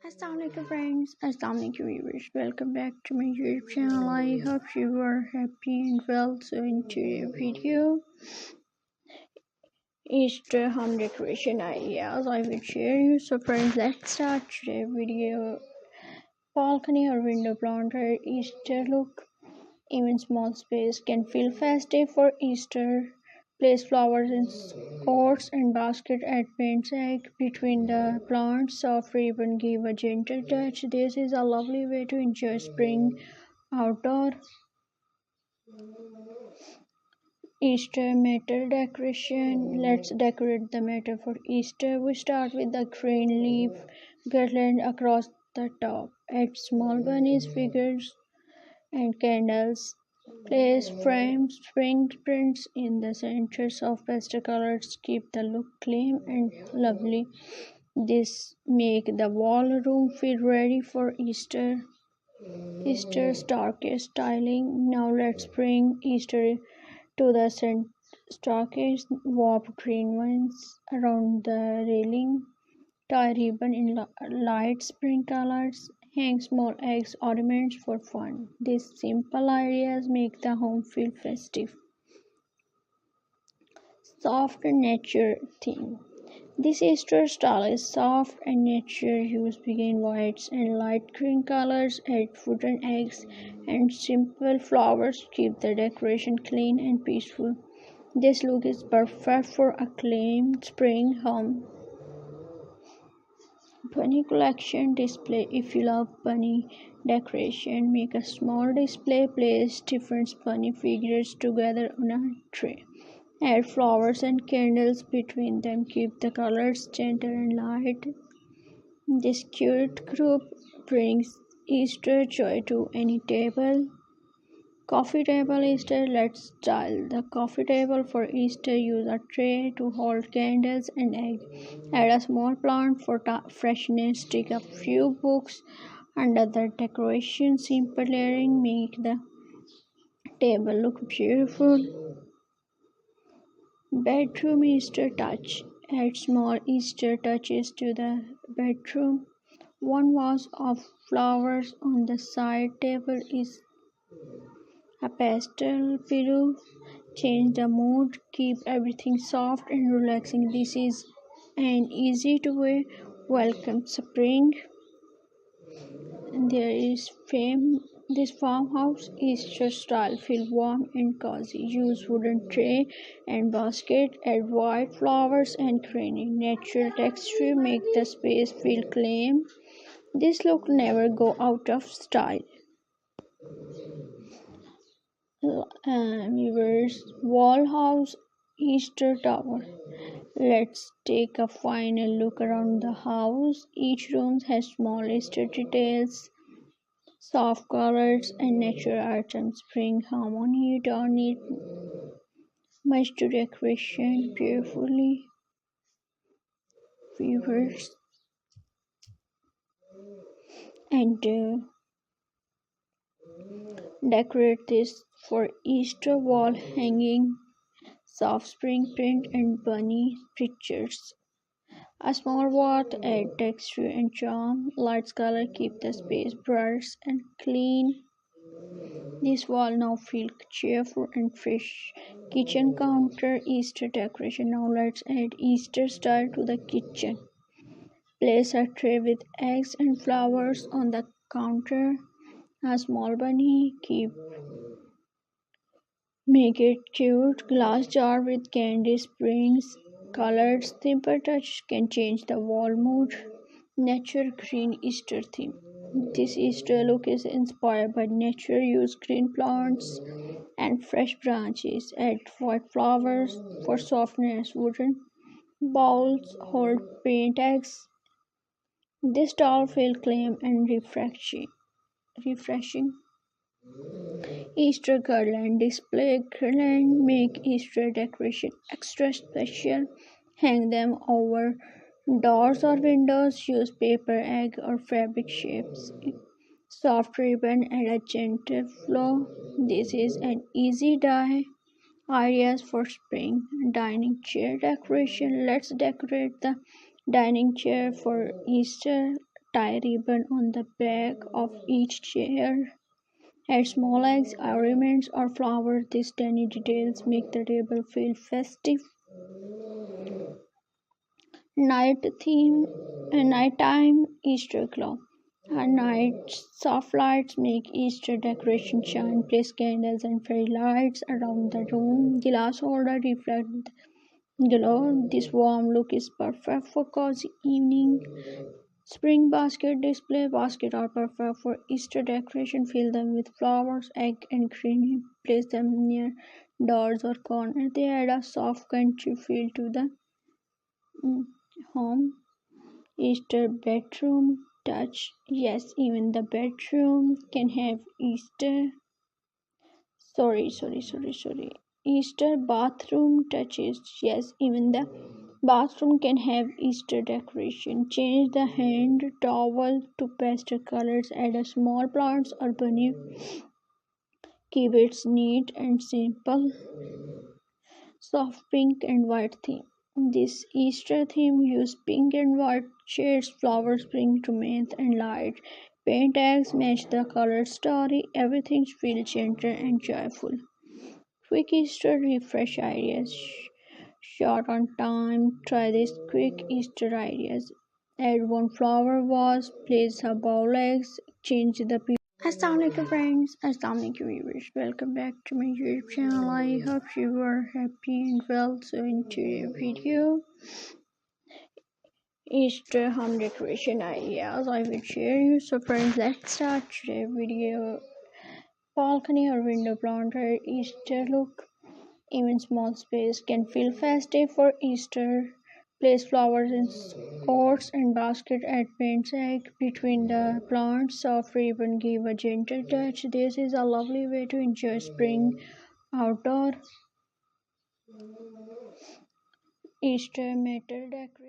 Assalamualaikum friends, Assalamualaikum viewers. Welcome back to my YouTube channel. I hope you are happy and well. So in today's video, Easter home decoration ideas I will share you. So friends, let's start today's video. Balcony or window planter Easter look. Even small space can feel festive for Easter. Place flowers in pots and basket. Add paint egg between the plants. Soft ribbon give a gentle touch. This is a lovely way to enjoy spring outdoor. Easter metal decoration. Let's decorate the metal for Easter. We start with the green leaf garland across the top. Add small bunnies, figures, and candles. Place framed spring prints in the centers of pastel colors. Keep the look clean and lovely. This make the wall room feel ready for Easter. Easter starcade styling. Now let's bring Easter to the stockades. Warp green ones around the railing. Tie ribbon in light spring colors. Hang small eggs ornaments for fun. These simple ideas make the home feel festive. Soft and nature theme. This Easter style is soft and nature. Use begin whites and light green colors. Add wooden eggs and simple flowers. Keep the decoration clean and peaceful. This look is perfect for acclaimed spring home. Bunny collection display. If you love bunny decoration, make a small display. Place different bunny figures together on a tray. Add flowers and candles between them. Keep the colors gentle and light. This cute group brings Easter joy to any table. Coffee table Easter. Let's style the coffee table for Easter. Use a tray to hold candles and egg. Add a small plant for freshness. Stick a few books under the decoration. Simple layering make the table look beautiful. Bedroom Easter touch. Add small Easter touches to the bedroom. One vase of flowers on the side table is a pastel pillow. Change the mood. Keep everything soft and relaxing. This is an easy to way. Welcome spring. There is fame. This farmhouse Easter style feel warm and cozy. Use wooden tray and basket. Add white flowers and green. Natural texture make the space feel clean. This look never go out of style. Viewers, wall house Easter tower. Let's take a final look around the house. Each room has small Easter details, soft colors, and natural items bring harmony. You don't need much to decoration beautifully. Viewers, and decorate this for Easter wall hanging, soft spring print, and bunny pictures. A small pot add texture and charm. Light color keep the space bright and clean. This wall now feels cheerful and fresh. Kitchen counter Easter decoration. Now let's add Easter style to the kitchen. Place a tray with eggs and flowers on the counter. A small bunny keep make it cute. Glass jar with candy springs. Colors simple touch can change the wall mood. Nature green Easter theme. This Easter look is inspired by nature. Use green plants and fresh branches. Add white flowers for softness. Wooden bowls hold paint eggs. This style feels clean and refreshing. Easter garland display. Garland make Easter decoration extra special. Hang them over doors or windows. Use paper, egg, or fabric shapes. Soft ribbon and a gentle flow. This is an easy dye. Ideas for spring dining chair decoration. Let's decorate the dining chair for Easter. Tie ribbon on the back of each chair. Add small eggs, ornaments, or flowers. These tiny details make the table feel festive. Night theme, nighttime Easter glow. At night, soft lights make Easter decoration shine. Place candles and fairy lights around the room. Glass holder reflect glow. This warm look is perfect for cozy evening. Spring basket display basket are perfect for Easter decoration. Fill them with flowers, egg, and cream. Place them near doors or corners. They add a soft country feel to the mm, home. Easter bedroom touch. Yes, even the bedroom can have Easter. Sorry. Easter bathroom touches. Yes, even the bathroom can have Easter decoration. Change the hand towel to pastel colors. Add a small plants or bunny. Keep it neat and simple. Soft pink and white theme. This Easter theme use pink and white shades, flowers bring romance and light. Paint tags match the color story. Everything feels gentle and joyful. Quick Easter refresh ideas. Short on time. Try these quick Easter ideas. Add one flower vase. Place a bowl eggs. Change the Assalamualaikum friends, Assalamualaikum viewers. Welcome back to my YouTube channel. I hope you are happy and well. So in today's video, Easter home decoration ideas I will share you. So friends, let's start today's video. Balcony or window planter Easter look. Even small space can feel festive for Easter. Place flowers in pots and basket. Add paint egg between the plants. Soft ribbon give a gentle touch. This is a lovely way to enjoy spring outdoor Easter metal decoration.